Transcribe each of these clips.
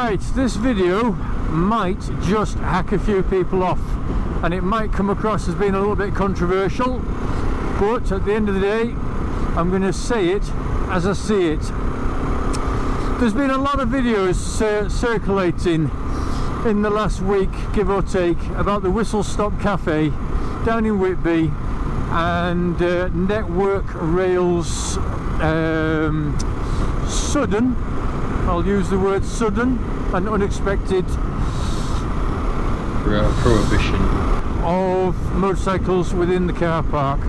Right, this video might just hack a few people off, and it might come across as being a little bit controversial, but at the end of the day I'm going to say it as I see it. There's been a lot of videos circulating in the last week, give or take, about the Whistle Stop Cafe down in Whitby and Network Rail's sudden, I'll use the word sudden and unexpected prohibition of motorcycles within the car park.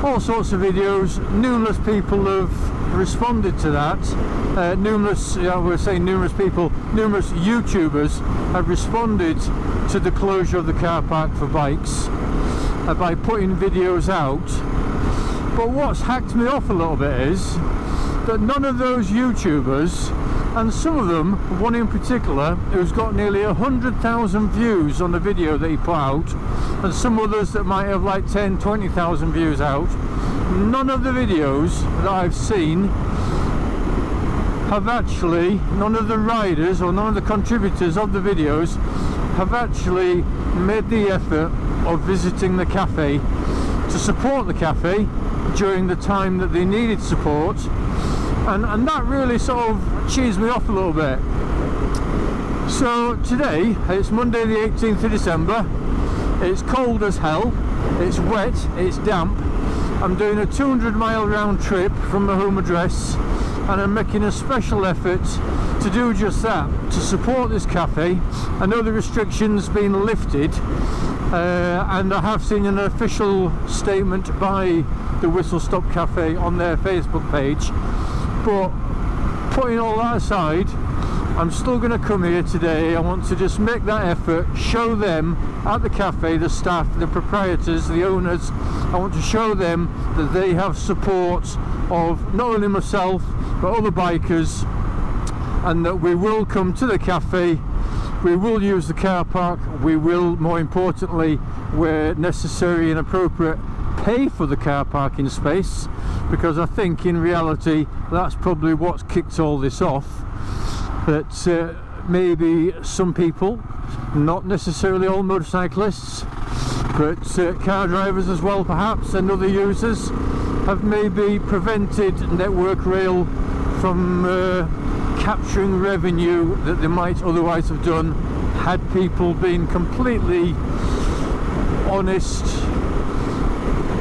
All sorts of videos, numerous people have responded to that. Numerous YouTubers have responded to the closure of the car park for bikes by putting videos out. But what's hacked me off a little bit is that none of those YouTubers, and some of them, one in particular who's got nearly 100,000 views on the video that he put out, and some others that might have like 10-20,000 views out, none of the videos that I've seen have actually, none of the riders or none of the contributors of the videos have actually made the effort of visiting the cafe to support the cafe during the time that they needed support, and that really sort of cheesed me off a little bit. So today, it's Monday the 18th of December, it's cold as hell, it's wet, it's damp. I'm doing a 200-mile round trip from my home address, and I'm making a special effort to do just that, to support this cafe. I know the restrictions been lifted, and I have seen an official statement by the Whistle Stop Cafe on their Facebook page, but putting all that aside, I'm still going to come here today. I want to just make that effort, show them at the cafe, the staff, the proprietors, the owners, I want to show them that they have support of not only myself but other bikers, and that we will come to the cafe, we will use the car park, we will, more importantly, where necessary and appropriate, pay for the car parking space, because I think in reality that's probably what's kicked all this off. That maybe some people, not necessarily all motorcyclists, but car drivers as well perhaps, and other users, have maybe prevented Network Rail from capturing revenue that they might otherwise have done had people been completely honest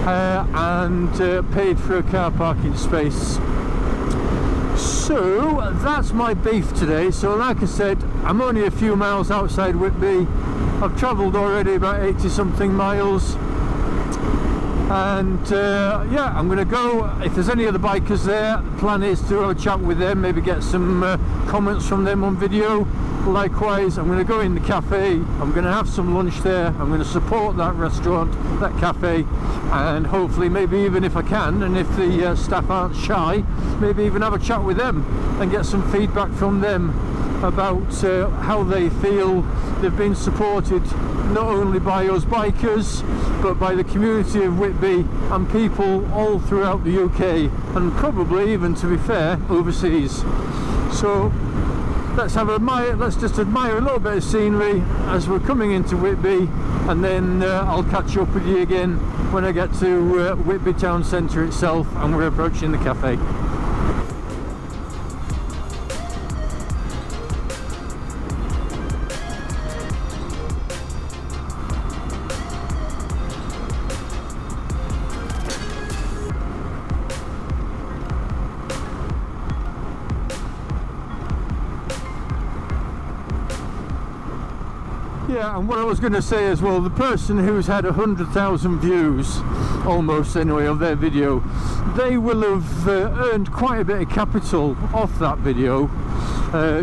and paid for a car parking space. So that's my beef today. So like I said, I'm only a few miles outside Whitby. I've travelled already about 80 something miles, and yeah, I'm going to go. If there's any other bikers there, the plan is to have a chat with them, maybe get some comments from them on video. Likewise, I'm going to go in the cafe, I'm going to have some lunch there, I'm going to support that restaurant, that cafe, and hopefully maybe even if I can, and if the staff aren't shy, maybe even have a chat with them and get some feedback from them about how they feel they've been supported, not only by us bikers but by the community of Whitby and people all throughout the UK, and probably even, to be fair, overseas. So let's just admire a little bit of scenery as we're coming into Whitby, and then I'll catch up with you again when I get to Whitby town centre itself and we're approaching the cafe. Yeah, and what I was going to say as well, the person who's had 100,000 views, almost anyway, of their video, they will have earned quite a bit of capital off that video,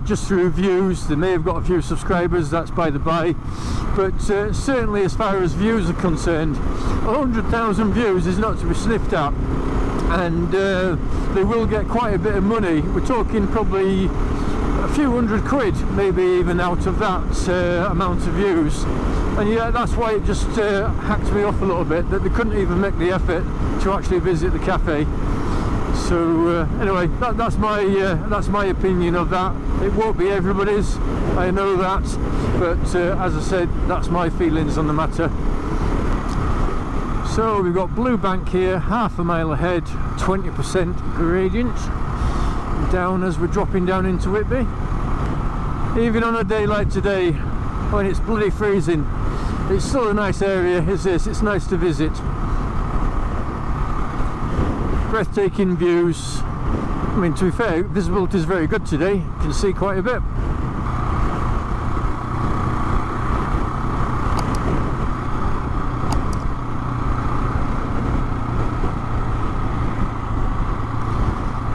just through views. They may have got a few subscribers, that's by the by, but certainly as far as views are concerned, 100,000 views is not to be sniffed at, and they will get quite a bit of money. We're talking probably a few hundred quid, maybe even, out of that amount of views. And yeah, that's why it just hacked me off a little bit, that they couldn't even make the effort to actually visit the cafe. So anyway, that's my opinion of that. It won't be everybody's, I know that, but as I said, that's my feelings on the matter. So we've got Blue Bank here, half a mile ahead, 20% gradient down as we're dropping down into Whitby. Even on a day like today, when it's bloody freezing, it's still a nice area, is this? It's nice to visit. Breathtaking views. I mean, to be fair, visibility is very good today. You can see quite a bit.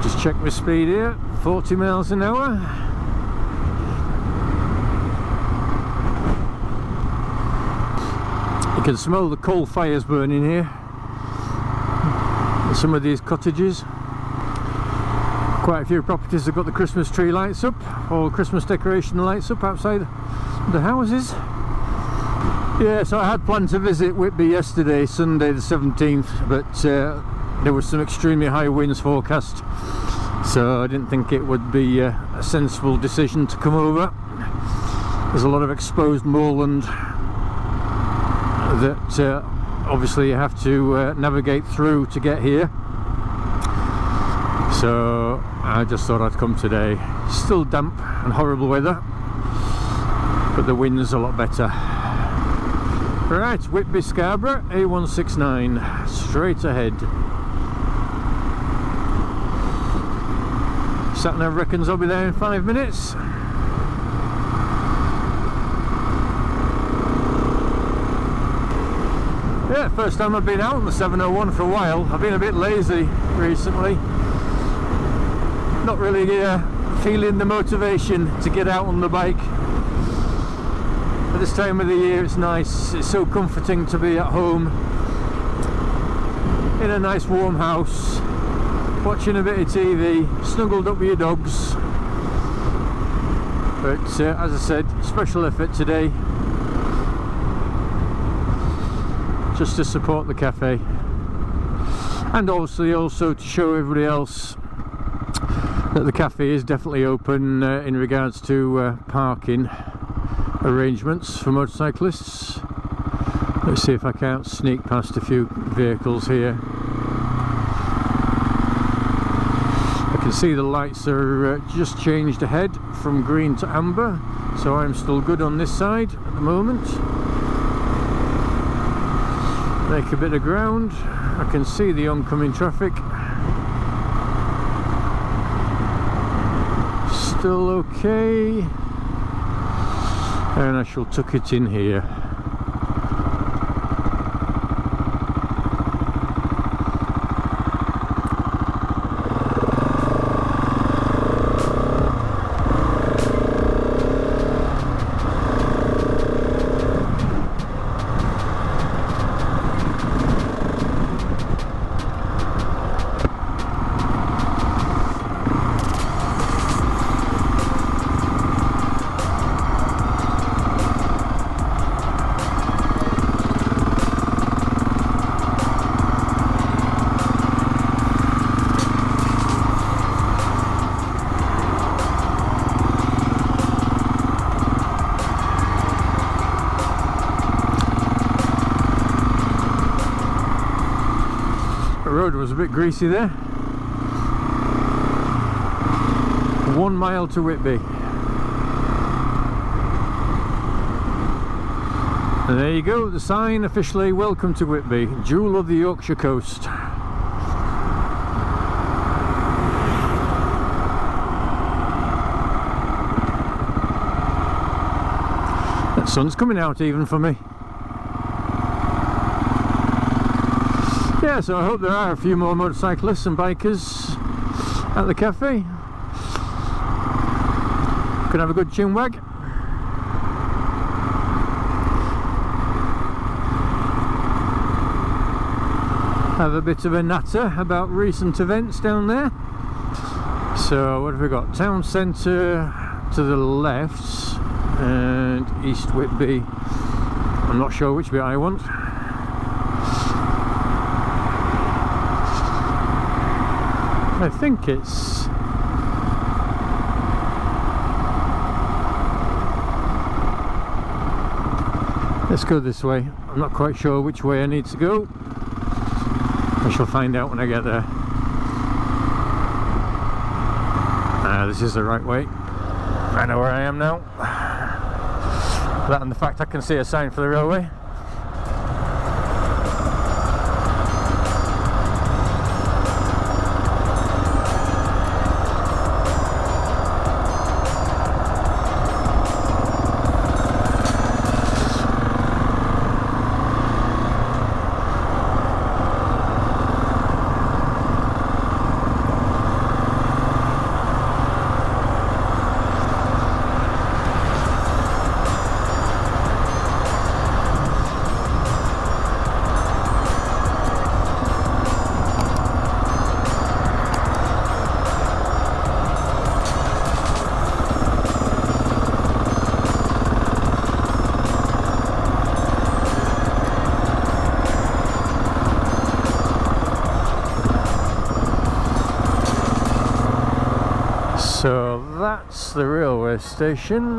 Just check my speed here, 40 miles an hour. You can smell the coal fires burning here. Some of these cottages, quite a few properties have got the Christmas tree lights up, or Christmas decoration lights up outside the houses. Yeah, so I had planned to visit Whitby yesterday, Sunday the 17th, but there was some extremely high winds forecast, so I didn't think it would be a sensible decision to come over. There's a lot of exposed moorland that obviously you have to navigate through to get here, so I just thought I'd come today. Still damp and horrible weather, but the wind's a lot better. Right, Whitby Scarborough, A169, straight ahead. Sat-nav reckons I'll be there in 5 minutes. Yeah, first time I've been out on the 701 for a while. I've been a bit lazy recently. Not really feeling the motivation to get out on the bike. At this time of the year it's nice. It's so comforting to be at home in a nice warm house, watching a bit of TV, snuggled up with your dogs. But as I said, special effort today, just to support the cafe, and obviously also to show everybody else that the cafe is definitely open in regards to parking arrangements for motorcyclists. Let's see if I can't sneak past a few vehicles here. I can see the lights are just changed ahead from green to amber, so I'm still good on this side at the moment. Make a bit of ground. I can see the oncoming traffic. Still okay, and I shall tuck it in here. Road was a bit greasy there. 1 mile to Whitby, and there you go, the sign officially, welcome to Whitby, jewel of the Yorkshire coast. That sun's coming out even for me. Yeah, so I hope there are a few more motorcyclists and bikers at the cafe. Can have a good chin wag. Have a bit of a natter about recent events down there. So what have we got? Town centre to the left and East Whitby. I'm not sure which bit I want. I think it's let's go this way. I'm not quite sure which way I need to go. I shall find out when I get there. This is the right way. I know where I am now. That and the fact I can see a sign for the railway. So that's the railway station.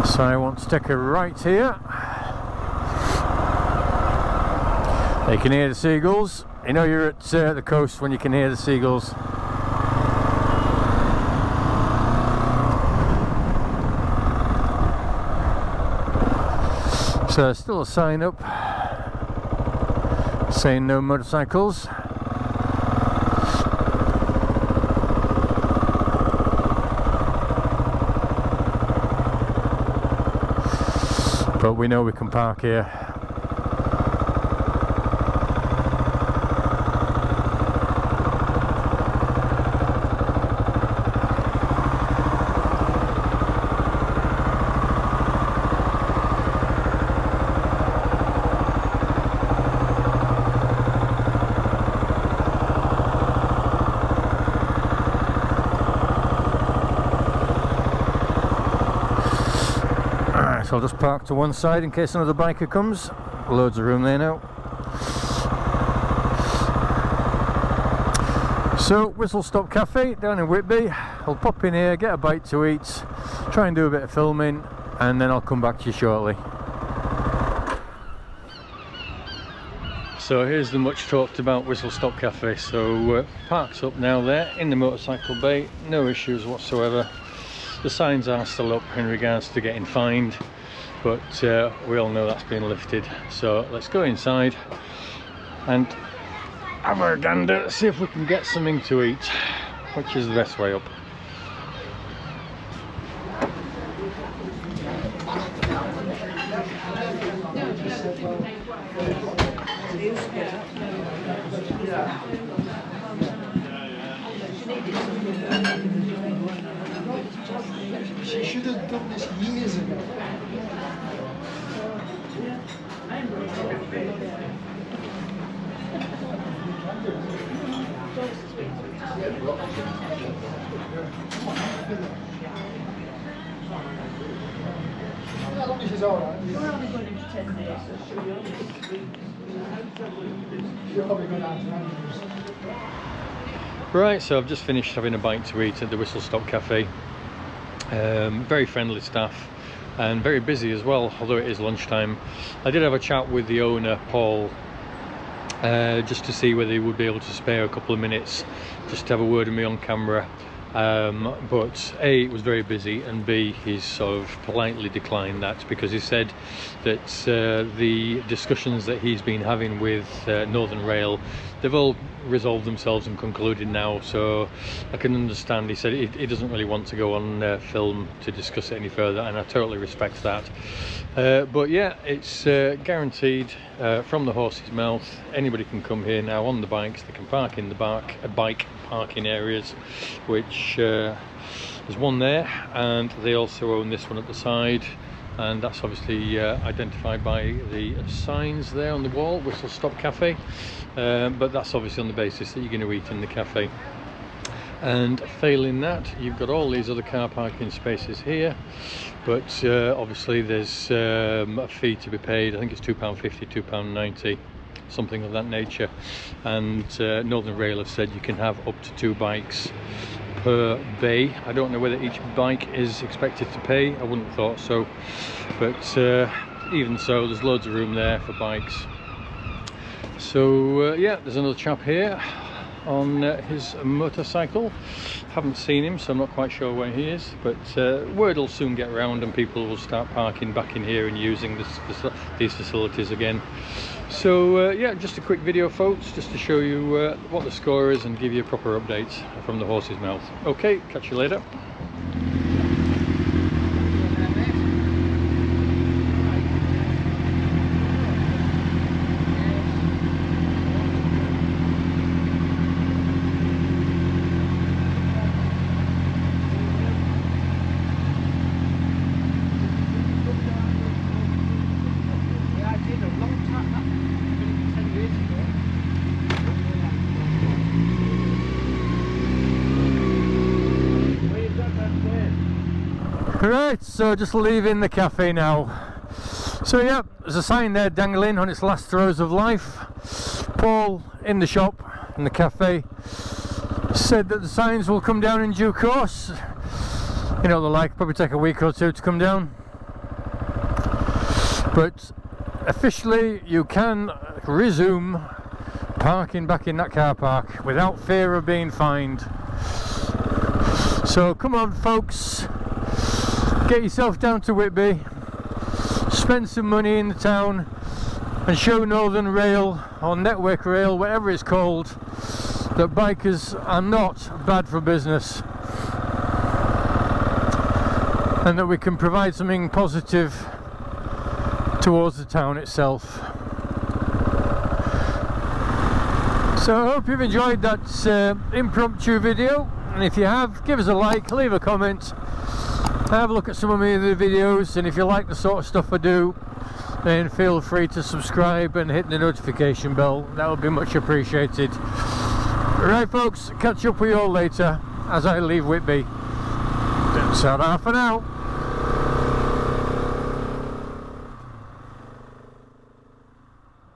So I want to take a right here. You can hear the seagulls. You know you're at the coast when you can hear the seagulls. So there's still a sign up saying no motorcycles. But we know we can park here. So I'll just park to one side in case another biker comes. Loads of room there now. So, Whistle Stop Cafe down in Whitby. I'll pop in here, get a bite to eat, try and do a bit of filming, and then I'll come back to you shortly. So here's the much talked about Whistle Stop Cafe. So parked up now there in the motorcycle bay, no issues whatsoever. The signs are still up in regards to getting fined, but we all know that's been lifted. So let's go inside and have a gander, see if we can get something to eat, which is the best way up. She should have done this years ago. This is all right. We're only going into 10 days, so she'll probably go down to Andrews. Right, so I've just finished having a bite to eat at the Whistle Stop Cafe. Very friendly staff and very busy as well, although it is lunchtime. I did have a chat with the owner, Paul, just to see whether he would be able to spare a couple of minutes just to have a word with me on camera. But A, it was very busy, and B, he's sort of politely declined that because he said that the discussions that he's been having with Northern Rail, they've all resolved themselves and concluded now, so I can understand. He said he doesn't really want to go on film to discuss it any further, and I totally respect that. But yeah, it's guaranteed from the horse's mouth. Anybody can come here now on the bikes. They can park in the bike parking areas, which there's one there, and they also own this one at the side, and that's obviously identified by the signs there on the wall, Whistle Stop Cafe. But that's obviously on the basis that you're going to eat in the cafe. And failing that, you've got all these other car parking spaces here, but obviously there's a fee to be paid. I think it's £2.50, £2.90 something of that nature. And Northern Rail have said you can have up to 2 bikes per bay. I don't know whether each bike is expected to pay. I wouldn't have thought so, but even so, there's loads of room there for bikes. So yeah, there's another chap here on his motorcycle. Haven't seen him, so I'm not quite sure where he is, but word will soon get around and people will start parking back in here and using these facilities again. So yeah, just a quick video folks, just to show you what the score is and give you a proper update from the horse's mouth. Okay, catch you later. Right, so just leaving the cafe now. So yeah, there's a sign there dangling on its last throes of life. Paul in the shop, in the cafe, said that the signs will come down in due course. You know, they're like, probably take a week or 2 to come down. But officially you can resume parking back in that car park without fear of being fined. So come on folks, get yourself down to Whitby, spend some money in the town and show Northern Rail or Network Rail, whatever it's called, that bikers are not bad for business and that we can provide something positive towards the town itself. So I hope you've enjoyed that impromptu video, and if you have, give us a like, leave a comment, have a look at some of my other videos, and if you like the sort of stuff I do, then feel free to subscribe and hit the notification bell. That would be much appreciated. Right folks, catch up with you all later as I leave Whitby. Ta-ra for now.